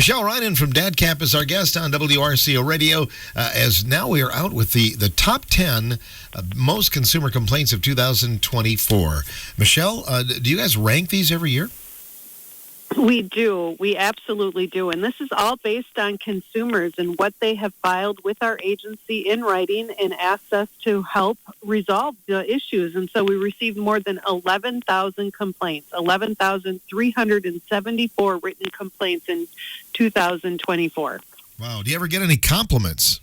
Michelle Reinen from DadCap is our guest on WRCO Radio, as now we are out with the top 10 most consumer complaints of 2024. Michelle, do you guys rank these every year? We do. We absolutely do. And this is all based on consumers and what they have filed with our agency in writing and asked us to help resolve the issues. And so we received more than 11,000 complaints, 11,374 written complaints in 2024. Wow. Do you ever get any compliments?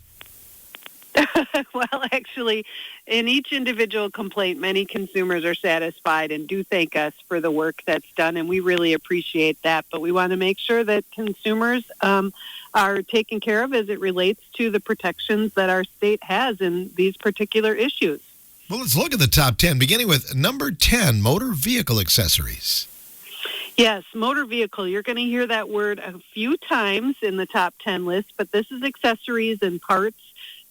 Well, actually, in each individual complaint, many consumers are satisfied and do thank us for the work that's done, and we really appreciate that. But we want to make sure that consumers are taken care of as it relates to the protections that our state has in these particular issues. Well, let's look at the top 10, beginning with number 10, motor vehicle accessories. Yes, motor vehicle. You're going to hear that word a few times in the top 10 list, but this is accessories and parts.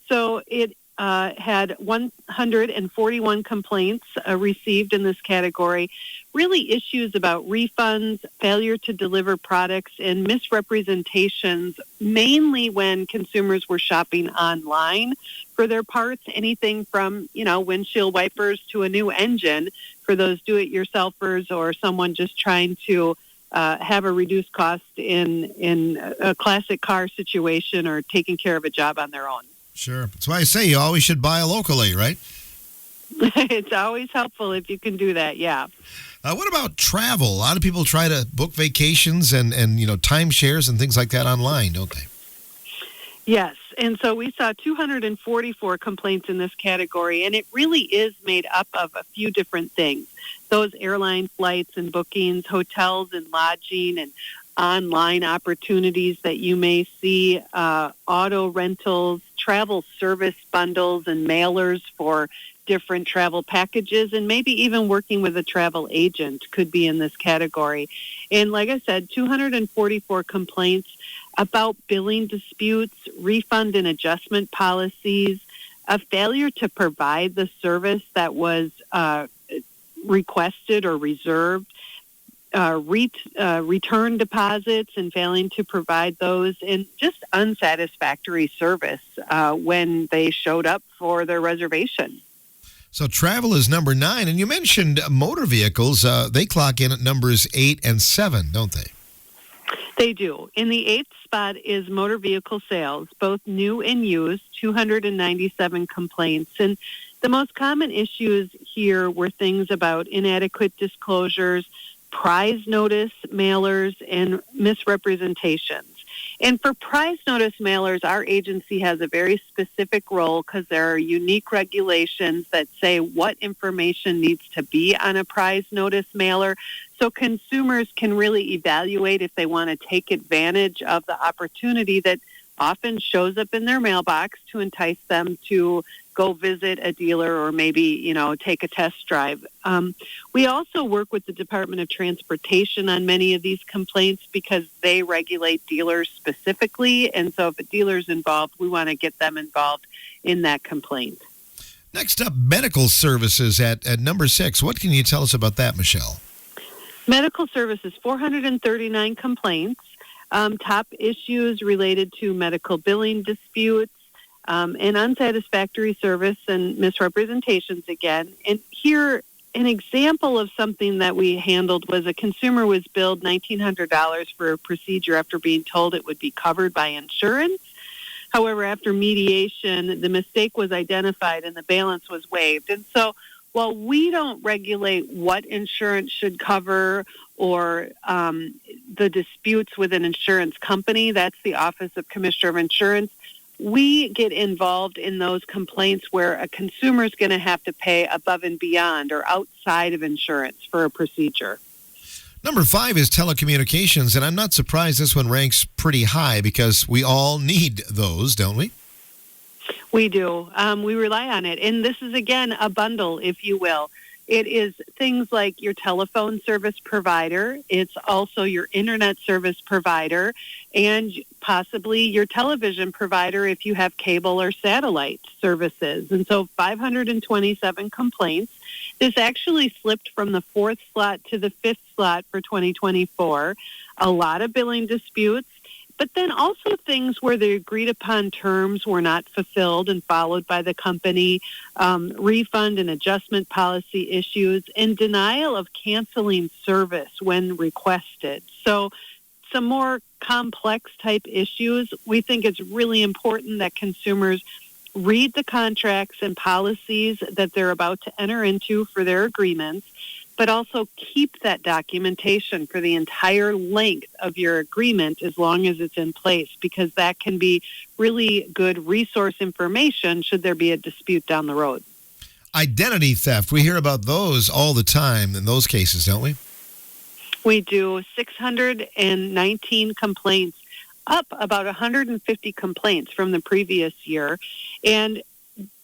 So it had 141 complaints received in this category, really issues about refunds, failure to deliver products, and misrepresentations, mainly when consumers were shopping online for their parts, anything from, windshield wipers to a new engine for those do-it-yourselfers or someone just trying to have a reduced cost in a classic car situation or taking care of a job on their own. Sure. That's why I say you always should buy locally, right? It's always helpful if you can do that, yeah. What about travel? A lot of people try to book vacations and timeshares and things like that online, don't they? Yes, and so we saw 244 complaints in this category, and it really is made up of a few different things. Those airline flights and bookings, hotels and lodging, and online opportunities that you may see, auto rentals, travel service bundles and mailers for different travel packages, and maybe even working with a travel agent could be in this category. And like I said, 244 complaints about billing disputes, refund and adjustment policies, a failure to provide the service that was requested or reserved, return deposits and failing to provide those, and just unsatisfactory service when they showed up for their reservation. So travel is number 9, and you mentioned motor vehicles. They clock in at numbers 8 and 7, don't they? They do. In the 8th spot is motor vehicle sales, both new and used, 297 complaints. And the most common issues here were things about inadequate disclosures, prize notice mailers, and misrepresentations. And for prize notice mailers, our agency has a very specific role because there are unique regulations that say what information needs to be on a prize notice mailer, so consumers can really evaluate if they want to take advantage of the opportunity that often shows up in their mailbox to entice them to go visit a dealer or maybe, take a test drive. We also work with the Department of Transportation on many of these complaints because they regulate dealers specifically. And so if a dealer's involved, we want to get them involved in that complaint. Next up, medical services at number 6. What can you tell us about that, Michelle? Medical services, 439 complaints. Top issues related to medical billing disputes, and unsatisfactory service and misrepresentations again. And here, an example of something that we handled was a consumer was billed $1,900 for a procedure after being told it would be covered by insurance. However, after mediation, the mistake was identified and the balance was waived. And so while we don't regulate what insurance should cover or the disputes with an insurance company, that's the Office of Commissioner of Insurance, we get involved in those complaints where a consumer is going to have to pay above and beyond or outside of insurance for a procedure. Number 5 is telecommunications, and I'm not surprised this one ranks pretty high because we all need those, don't we? We do. We rely on it. And this is, again, a bundle, if you will. It is things like your telephone service provider. It's also your internet service provider and possibly your television provider if you have cable or satellite services. And so 527 complaints. This actually slipped from the 4th slot to the 5th slot for 2024. A lot of billing disputes. But then also things where the agreed upon terms were not fulfilled and followed by the company, refund and adjustment policy issues, and denial of canceling service when requested. So some more complex type issues, we think it's really important that consumers read the contracts and policies that they're about to enter into for their agreements, but also keep that documentation for the entire length of your agreement as long as it's in place, because that can be really good resource information should there be a dispute down the road. Identity theft, we hear about those all the time in those cases, don't we? We do 619 complaints, up about 150 complaints from the previous year. And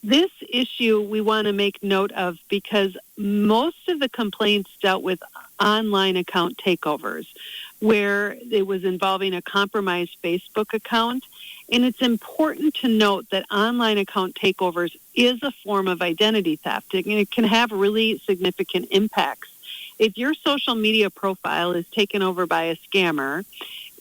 this issue we want to make note of because most of the complaints dealt with online account takeovers, where it was involving a compromised Facebook account. And it's important to note that online account takeovers is a form of identity theft, and it can have really significant impacts. If your social media profile is taken over by a scammer,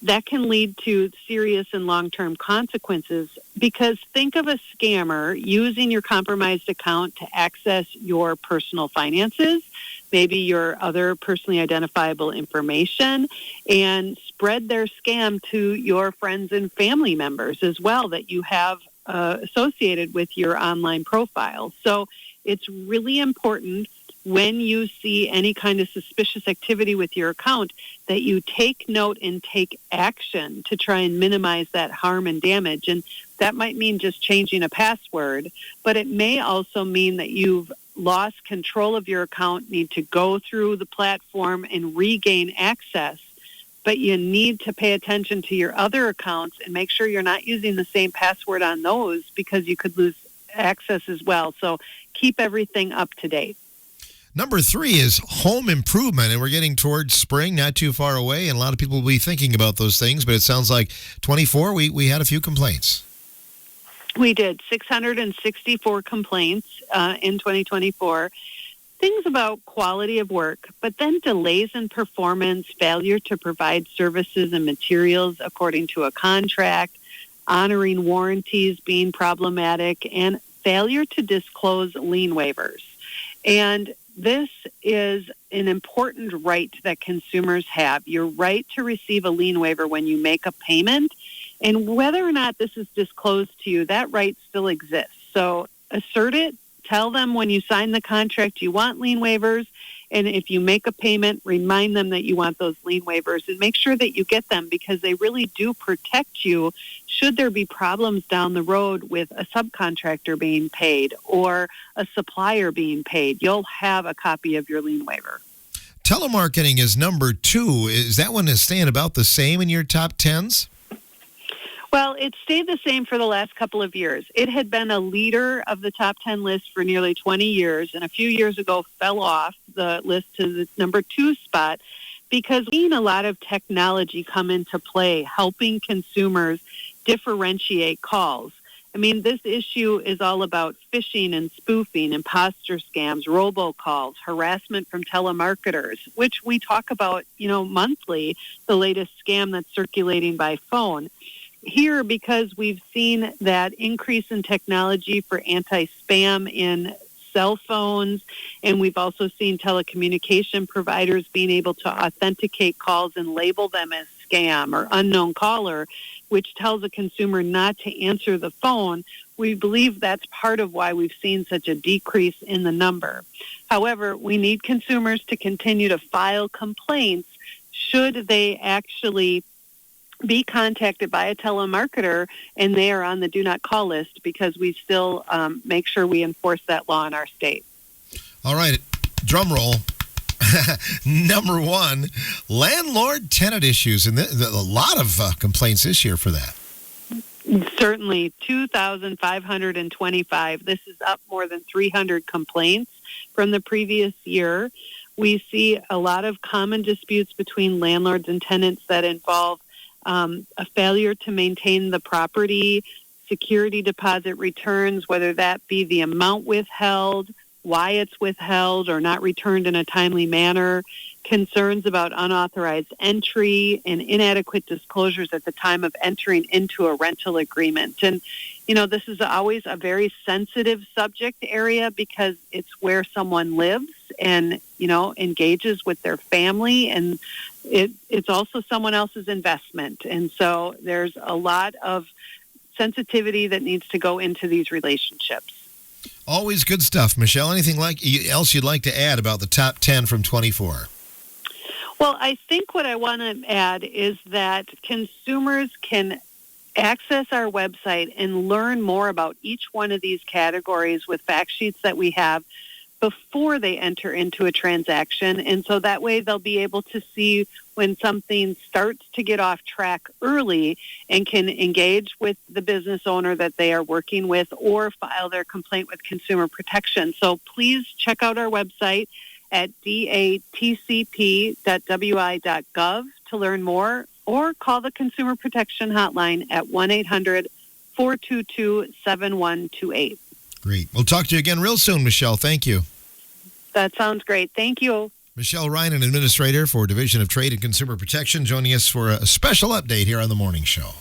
that can lead to serious and long-term consequences, because think of a scammer using your compromised account to access your personal finances, maybe your other personally identifiable information, and spread their scam to your friends and family members as well that you have associated with your online profile. So it's really important when you see any kind of suspicious activity with your account that you take note and take action to try and minimize that harm and damage. And that might mean just changing a password, but it may also mean that you've lost control of your account, need to go through the platform and regain access. But you need to pay attention to your other accounts and make sure you're not using the same password on those, because you could lose access as well. So keep everything up to date. Number 3 is home improvement, and we're getting towards spring, not too far away, and a lot of people will be thinking about those things, but it sounds like 24, we had a few complaints. We did 664 complaints in 2024. Things about quality of work, but then delays in performance, failure to provide services and materials according to a contract, honoring warranties being problematic, and failure to disclose lien waivers. And this is an important right that consumers have, your right to receive a lien waiver when you make a payment. And whether or not this is disclosed to you, that right still exists. So assert it. Tell them when you sign the contract you want lien waivers. And if you make a payment, remind them that you want those lien waivers, and make sure that you get them, because they really do protect you should there be problems down the road with a subcontractor being paid or a supplier being paid. You'll have a copy of your lien waiver. Telemarketing is number 2. Is that one staying about the same in your top 10s? Well, it stayed the same for the last couple of years. It had been a leader of the top 10 list for nearly 20 years, and a few years ago fell off the list to the number 2 spot because we've seen a lot of technology come into play, helping consumers differentiate calls. I mean, this issue is all about phishing and spoofing, imposter scams, robocalls, harassment from telemarketers, which we talk about, monthly, the latest scam that's circulating by phone. Here, because we've seen that increase in technology for anti-spam in cell phones, and we've also seen telecommunication providers being able to authenticate calls and label them as scam or unknown caller, which tells a consumer not to answer the phone. We believe that's part of why we've seen such a decrease in the number. However, we need consumers to continue to file complaints should they actually be contacted by a telemarketer and they are on the do not call list, because we still make sure we enforce that law in our state. All right, drum roll. Number 1, landlord-tenant issues, and a lot of complaints this year for that. Certainly, 2,525. This is up more than 300 complaints from the previous year. We see a lot of common disputes between landlords and tenants that involve a failure to maintain the property, security deposit returns, whether that be the amount withheld, why it's withheld or not returned in a timely manner, concerns about unauthorized entry and inadequate disclosures at the time of entering into a rental agreement. And, this is always a very sensitive subject area because it's where someone lives and, engages with their family, and it's also someone else's investment. And so there's a lot of sensitivity that needs to go into these relationships. Always good stuff, Michelle. Anything else you'd like to add about the top 10 from 24? Well, I think what I want to add is that consumers can access our website and learn more about each one of these categories with fact sheets that we have before they enter into a transaction. And so that way they'll be able to see when something starts to get off track early and can engage with the business owner that they are working with or file their complaint with Consumer Protection. So please check out our website at datcp.wi.gov to learn more, or call the Consumer Protection Hotline at 1-800-422-7128. Great. We'll talk to you again real soon, Michelle. Thank you. That sounds great. Thank you. Michelle Ryan, an administrator for Division of Trade and Consumer Protection, joining us for a special update here on The Morning Show.